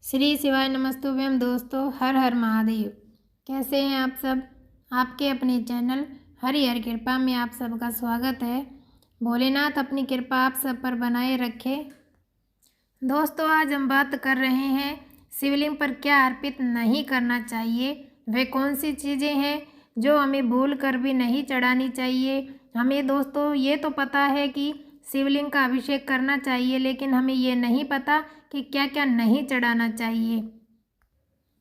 श्री शिवाय नमस्तुभ्यम। दोस्तों, हर हर महादेव। कैसे हैं आप सब? आपके अपने चैनल हरि हर कृपा में आप सबका स्वागत है। भोलेनाथ अपनी कृपा आप सब पर बनाए रखे। दोस्तों, आज हम बात कर रहे हैं शिवलिंग पर क्या अर्पित नहीं करना चाहिए। वे कौन सी चीज़ें हैं जो हमें भूल कर भी नहीं चढ़ानी चाहिए। हमें दोस्तों ये तो पता है कि शिवलिंग का अभिषेक करना चाहिए, लेकिन हमें ये नहीं पता कि क्या क्या नहीं चढ़ाना चाहिए,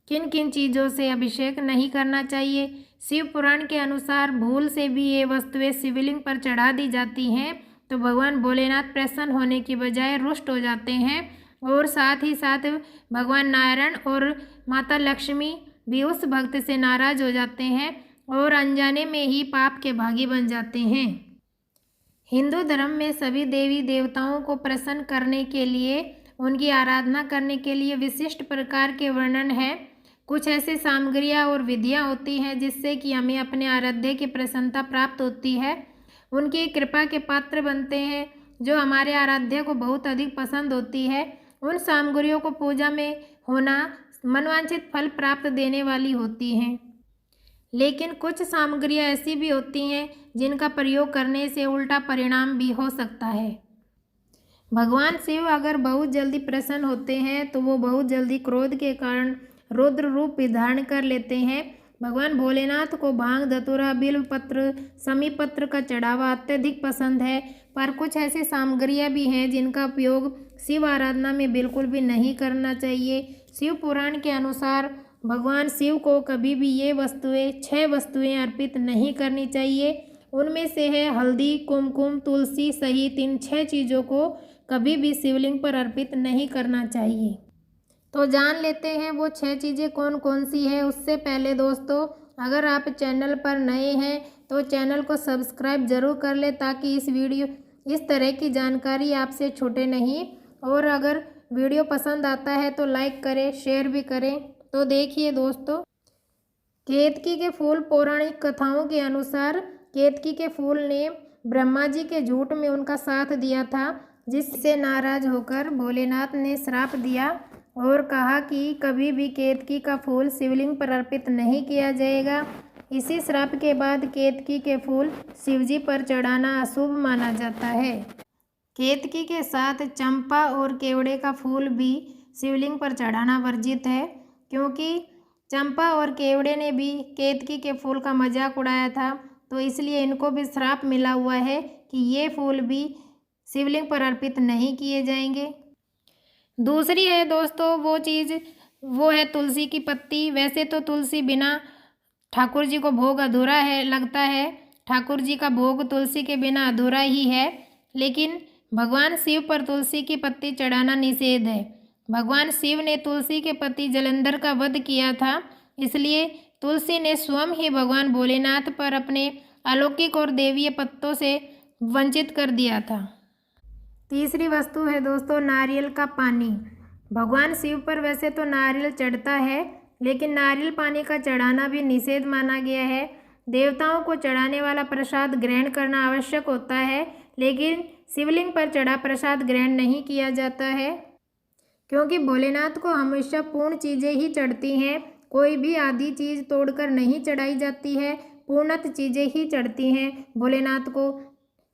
किन किन चीज़ों से अभिषेक नहीं करना चाहिए। शिव पुराण के अनुसार भूल से भी ये वस्तुएं शिवलिंग पर चढ़ा दी जाती हैं तो भगवान भोलेनाथ प्रसन्न होने की बजाय रुष्ट हो जाते हैं, और साथ ही साथ भगवान नारायण और माता लक्ष्मी भी उस भक्त से नाराज हो जाते हैं और अनजाने में ही पाप के भागी बन जाते हैं। हिंदू धर्म में सभी देवी देवताओं को प्रसन्न करने के लिए, उनकी आराधना करने के लिए विशिष्ट प्रकार के वर्णन है। कुछ ऐसी सामग्रियाँ और विधियाँ होती हैं जिससे कि हमें अपने आराध्य की प्रसन्नता प्राप्त होती है, उनकी कृपा के पात्र बनते हैं, जो हमारे आराध्य को बहुत अधिक पसंद होती है। उन सामग्रियों को पूजा में होना मनवांछित फल प्राप्त देने वाली होती हैं, लेकिन कुछ सामग्रियाँ ऐसी भी होती हैं जिनका प्रयोग करने से उल्टा परिणाम भी हो सकता है। भगवान शिव अगर बहुत जल्दी प्रसन्न होते हैं तो वो बहुत जल्दी क्रोध के कारण रुद्र रूप धारण कर लेते हैं। भगवान भोलेनाथ को भांग, धतूरा, बिल्व पत्र, समी पत्र का चढ़ावा अत्यधिक पसंद है, पर कुछ ऐसी सामग्रियाँ भी हैं जिनका उपयोग शिव आराधना में बिल्कुल भी नहीं करना चाहिए। शिव पुराण के अनुसार भगवान शिव को कभी भी ये वस्तुएं 6 वस्तुएं अर्पित नहीं करनी चाहिए। उनमें से है हल्दी, कुमकुम, तुलसी सहित इन 6 चीज़ों को कभी भी शिवलिंग पर अर्पित नहीं करना चाहिए। तो जान लेते हैं वो 6 चीज़ें कौन कौन सी है। उससे पहले दोस्तों, अगर आप चैनल पर नए हैं तो चैनल को सब्सक्राइब जरूर कर ले, ताकि इस तरह की जानकारी आपसे छूटे नहीं। और अगर वीडियो पसंद आता है तो लाइक करें, शेयर भी करें। तो देखिए दोस्तों, केतकी के फूल। पौराणिक कथाओं के अनुसार केतकी के फूल ने ब्रह्मा जी के झूठ में उनका साथ दिया था, जिससे नाराज होकर भोलेनाथ ने श्राप दिया और कहा कि कभी भी केतकी का फूल शिवलिंग पर अर्पित नहीं किया जाएगा। इसी श्राप के बाद केतकी के फूल शिवजी पर चढ़ाना अशुभ माना जाता है। केतकी के साथ चंपा और केवड़े का फूल भी शिवलिंग पर चढ़ाना वर्जित है, क्योंकि चंपा और केवड़े ने भी केतकी के फूल का मजाक उड़ाया था, तो इसलिए इनको भी श्राप मिला हुआ है कि ये फूल भी शिवलिंग पर अर्पित नहीं किए जाएंगे। दूसरी है दोस्तों वो चीज़, वो है तुलसी की पत्ती। वैसे तो तुलसी बिना ठाकुर जी को भोग अधूरा है लगता है, ठाकुर जी का भोग तुलसी के बिना अधूरा ही है, लेकिन भगवान शिव पर तुलसी की पत्ती चढ़ाना निषेध है। भगवान शिव ने तुलसी के पति जलंधर का वध किया था, इसलिए तुलसी ने स्वयं ही भगवान भोलेनाथ पर अपने अलौकिक और देवीय पत्तों से वंचित कर दिया था। तीसरी वस्तु है दोस्तों नारियल का पानी। भगवान शिव पर वैसे तो नारियल चढ़ता है, लेकिन नारियल पानी का चढ़ाना भी निषेध माना गया है। देवताओं को चढ़ाने वाला प्रसाद ग्रहण करना आवश्यक होता है, लेकिन शिवलिंग पर चढ़ा प्रसाद ग्रहण नहीं किया जाता है, क्योंकि भोलेनाथ को हमेशा पूर्ण चीज़ें ही चढ़ती हैं। कोई भी आधी चीज़ तोड़कर नहीं चढ़ाई जाती है, पूर्णत चीज़ें ही चढ़ती हैं भोलेनाथ को।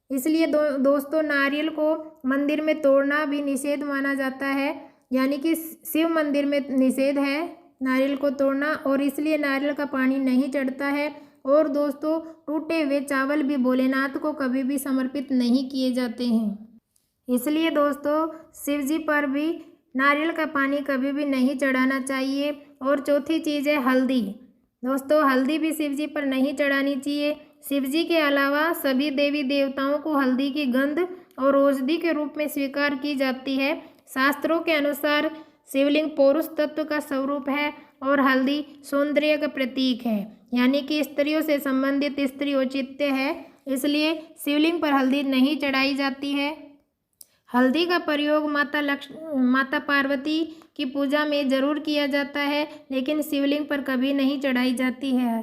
इसलिए दोस्तों नारियल को मंदिर में तोड़ना भी निषेध माना जाता है, यानी कि शिव मंदिर में निषेध है नारियल को तोड़ना, और इसलिए नारियल का पानी नहीं चढ़ता है। और दोस्तों टूटे हुए चावल भी भोलेनाथ को कभी भी समर्पित नहीं किए जाते हैं, इसलिए दोस्तों शिव जी पर भी नारियल का पानी कभी भी नहीं चढ़ाना चाहिए। और चौथी चीज़ है हल्दी। दोस्तों हल्दी भी शिव जी पर नहीं चढ़ानी चाहिए। शिव जी के अलावा सभी देवी देवताओं को हल्दी की गंध और औषधि के रूप में स्वीकार की जाती है। शास्त्रों के अनुसार शिवलिंग पौरुष तत्व का स्वरूप है और हल्दी सौंदर्य का प्रतीक है, यानी कि स्त्रियों से संबंधित स्त्री औचित्य है, इसलिए शिवलिंग पर हल्दी नहीं चढ़ाई जाती है। हल्दी का प्रयोग माता पार्वती की पूजा में जरूर किया जाता है, लेकिन शिवलिंग पर कभी नहीं चढ़ाई जाती है।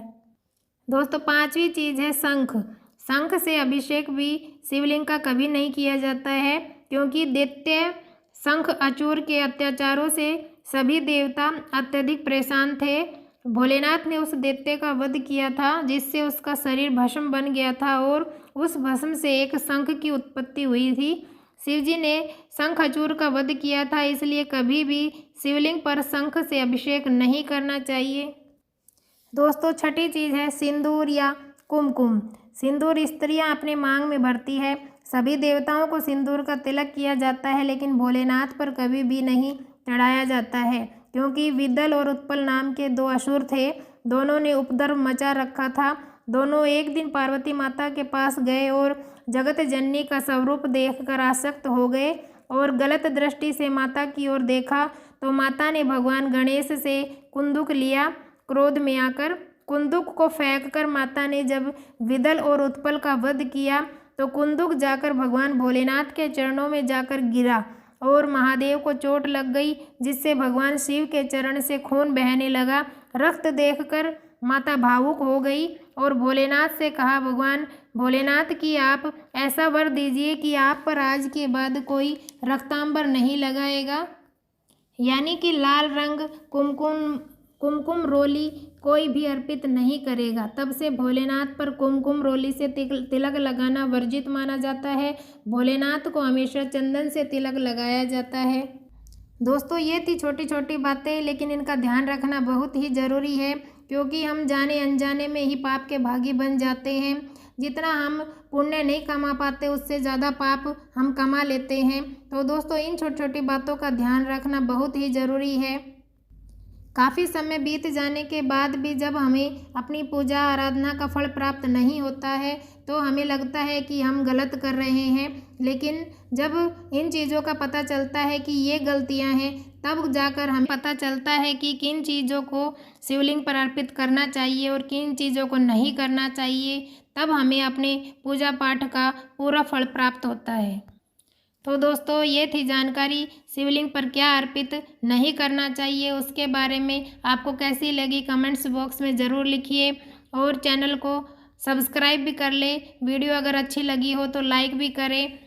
दोस्तों पांचवी चीज़ है शंख। शंख से अभिषेक भी शिवलिंग का कभी नहीं किया जाता है, क्योंकि दैत्य शंख अचूर के अत्याचारों से सभी देवता अत्यधिक परेशान थे। भोलेनाथ ने उस दैत्य का वध किया था जिससे उसका शरीर भस्म बन गया था और उस भस्म से एक शंख की उत्पत्ति हुई थी। शिवजी ने शंखचूड़ का वध किया था, इसलिए कभी भी शिवलिंग पर शंख से अभिषेक नहीं करना चाहिए। दोस्तों, छठी चीज़ है सिंदूर या कुमकुम। सिंदूर स्त्रियां अपने मांग में भरती है। सभी देवताओं को सिंदूर का तिलक किया जाता है, लेकिन भोलेनाथ पर कभी भी नहीं चढ़ाया जाता है, क्योंकि विदल और उत्पल नाम के दो असुर थे। दोनों ने उपद्रव मचा रखा था। दोनों एक दिन पार्वती माता के पास गए और जगत जननी का स्वरूप देखकर आसक्त हो गए और गलत दृष्टि से माता की ओर देखा तो माता ने भगवान गणेश से कुंदुक लिया। क्रोध में आकर कुंदुक को फेंककर माता ने जब विदल और उत्पल का वध किया तो कुंदुक जाकर भगवान भोलेनाथ के चरणों में जाकर गिरा और महादेव को चोट लग गई, जिससे भगवान शिव के चरण से खून बहने लगा। रक्त देखकर माता भावुक हो गई और भोलेनाथ से कहा, भगवान भोलेनाथ की आप ऐसा वर दीजिए कि आप पर आज के बाद कोई रक्तांबर नहीं लगाएगा, यानी कि लाल रंग कुमकुम रोली कोई भी अर्पित नहीं करेगा। तब से भोलेनाथ पर कुमकुम रोली से तिलक लगाना वर्जित माना जाता है। भोलेनाथ को हमेशा चंदन से तिलक लगाया जाता है। दोस्तों, ये थी छोटी छोटी बातें, लेकिन इनका ध्यान रखना बहुत ही ज़रूरी है, क्योंकि हम जाने अनजाने में ही पाप के भागी बन जाते हैं। जितना हम पुण्य नहीं कमा पाते, उससे ज़्यादा पाप हम कमा लेते हैं। तो दोस्तों, इन छोटी छोटी बातों का ध्यान रखना बहुत ही ज़रूरी है। काफ़ी समय बीत जाने के बाद भी जब हमें अपनी पूजा आराधना का फल प्राप्त नहीं होता है तो हमें लगता है कि हम गलत कर रहे हैं, लेकिन जब इन चीज़ों का पता चलता है कि ये गलतियां हैं, तब जाकर हमें पता चलता है कि किन चीज़ों को शिवलिंग पर अर्पित करना चाहिए और किन चीज़ों को नहीं करना चाहिए। तब हमें अपने पूजा पाठ का पूरा फल प्राप्त होता है। तो दोस्तों, ये थी जानकारी शिवलिंग पर क्या अर्पित नहीं करना चाहिए, उसके बारे में आपको कैसी लगी कमेंट्स बॉक्स में ज़रूर लिखिए और चैनल को सब्सक्राइब भी कर ले। वीडियो अगर अच्छी लगी हो तो लाइक भी करें।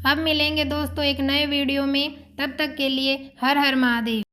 अब मिलेंगे दोस्तों एक नए वीडियो में, तब तक के लिए हर हर महादेव।